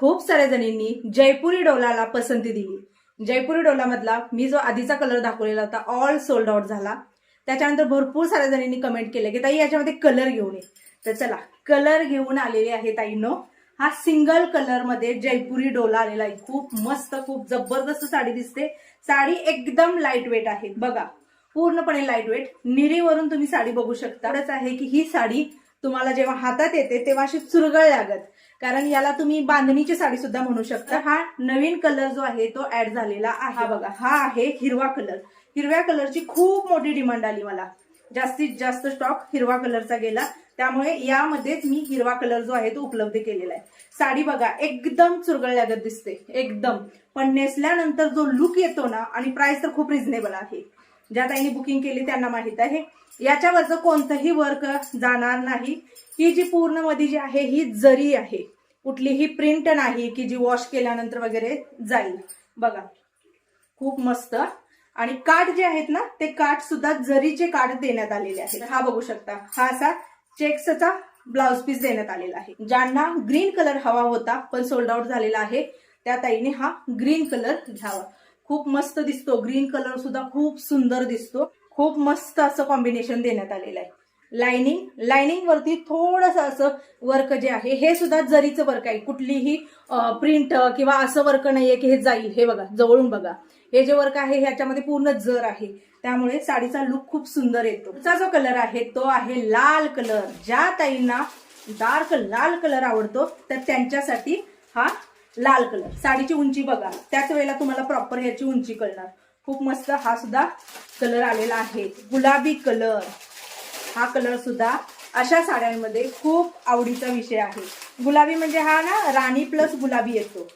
खूप साऱ्या जणींनी जयपुरी डोलाला पसंती दिली। जयपुरी डोलामधला मी जो आधीचा कलर दाखवलेला होता ऑल सोल्ड आउट झाला। त्याच्यानंतर भरपूर साऱ्या जणींनी कमेंट केले की ताई याच्यामध्ये कलर घेऊन ये। तर चला कलर घेऊन आलेले आहे ताईंनो। हा सिंगल कलर मध्ये जयपुरी डोला आलेला आहे। खूप मस्त खूप जबरदस्त साडी दिसते। साडी एकदम लाईट वेट आहे बघा, पूर्णपणे लाईट वेट। निरीवरून तुम्ही साडी बघू शकता। एवढंच आहे की ही साडी तुम्हाला जेव्हा हातात येते तेव्हा अशी चुरगळ लागत, कारण याला तुम्ही बांधणीची साडी सुद्धा म्हणू शकता। हा नवीन कलर जो आहे तो ऍड झालेला आहे बघा। हा आहे हिरवा कलर। हिरव्या कलरची खूप मोठी डिमांड आली मला, जास्तीत जास्त स्टॉक हिरवा कलरचा गेला, त्यामुळे यामध्येच मी हिरवा कलर जो आहे तो उपलब्ध केलेला आहे। साडी बघा एकदम चुरगळल्यागत दिसते एकदम, पण नेसल्यानंतर जो लुक येतो ना, आणि प्राइस तर खूप रिझनेबल आहे। ज्या ताईंनी बुकिंग केली त्यांना माहित आहे याच्यावरचं कोणतंही वर्क जाणार नाही। ही जी पूर्ण मध्ये जी आहे ही जरी आहे, कुठलीही प्रिंट नाही की जी वॉश केल्यानंतर वगैरे जाईल बघा। खूप मस्त। आणि काठ जे आहेत ना ते काठ सुद्धा जरीचे काठ देण्यात आलेले आहेत। हा बघू शकता, हा असा चेक्सचा ब्लाउज पीस देण्यात आलेला आहे। ज्यांना ग्रीन कलर हवा होता पण सोल्ड आउट झालेला आहे त्या ताईने हा ग्रीन कलर घ्यावा। खूप मस्त दिसतो, ग्रीन कलर सुद्धा खूप सुंदर दिसतो। खूप मस्त असं कॉम्बिनेशन देण्यात आलेलं आहे। लाइनिंग वरती थोडंसं असं वर्क जे आहे हे सुद्धा जरीचं वर्क आहे, कुठलीही प्रिंट किंवा असं वर्क नाहीये की हे जाईल। हे बघा जवळून बघा, हे जे वर्क आहे ह्याच्यामध्ये पूर्ण जर आहे, त्यामुळे साडीचा लुक खूप सुंदर येतो। पुढचा जो कलर आहे तो आहे लाल कलर। ज्या ताईंना डार्क लाल कलर आवडतो तर त्यांच्यासाठी हा लाल कलर। साडीची उंची बघा, त्याच वेळेला तुम्हाला प्रॉपर ह्याची उंची कळणार। खूप मस्त हा सुद्धा कलर आलेला आहे, गुलाबी कलर। हा कलर सुद्धा अशा साड्यांमध्ये खूप आवडीचा विषय आहे। गुलाबी म्हणजे हा ना राणी प्लस गुलाबी येतो,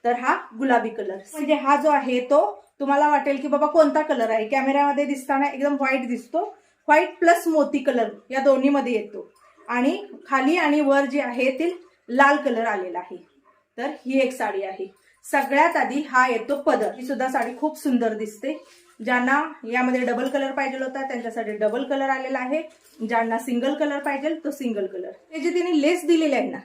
तर हा गुलाबी कलर म्हणजे हा जो आहे तो तुम्हाला वाटेल की बाबा कोणता कलर आहे, कॅमेऱ्यामध्ये दिसताना एकदम व्हाईट दिसतो। व्हाईट प्लस मोती कलर या दोन्ही मध्ये येतो, आणि खाली आणि वर जे आहे ते लाल कलर आलेला आहे। तर ही एक साडी आहे। सगळ्यात आधी हा येतो पदर। ही सुद्धा साडी खूप सुंदर दिसते। ज्यांना यामध्ये डबल कलर पाहिजे होता त्यांच्यासाठी डबल कलर आलेला आहे, ज्यांना सिंगल कलर पाहिजे तो सिंगल कलर। हे जे तिने लेस दिलेली आहे ना,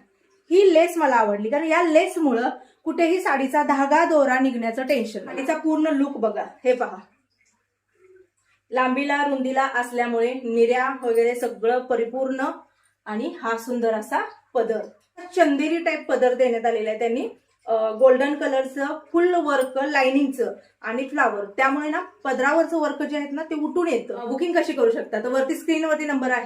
ही लेस मला आवडली, कारण या लेसमुळं कुठेही साडीचा धागा दोरा निघण्याचं टेन्शन नाही। साडीचा पूर्ण लुक बघा, हे पहा, लांबीला रुंदीला असल्यामुळे निर्या वगैरे सगळं परिपूर्ण, आणि हा सुंदर असा पदर, चंदेरी टाईप पदर देण्यात आलेला आहे त्यांनी। गोल्डन कलरचं फुल वर्क लाइनिंगचं आणि फ्लावर, त्यामुळे ना पदरावरचं वर्क जे आहेत ना ते उठून येतं। बुकिंग कशी करू शकता तर वरती स्क्रीनवरती नंबर आहे,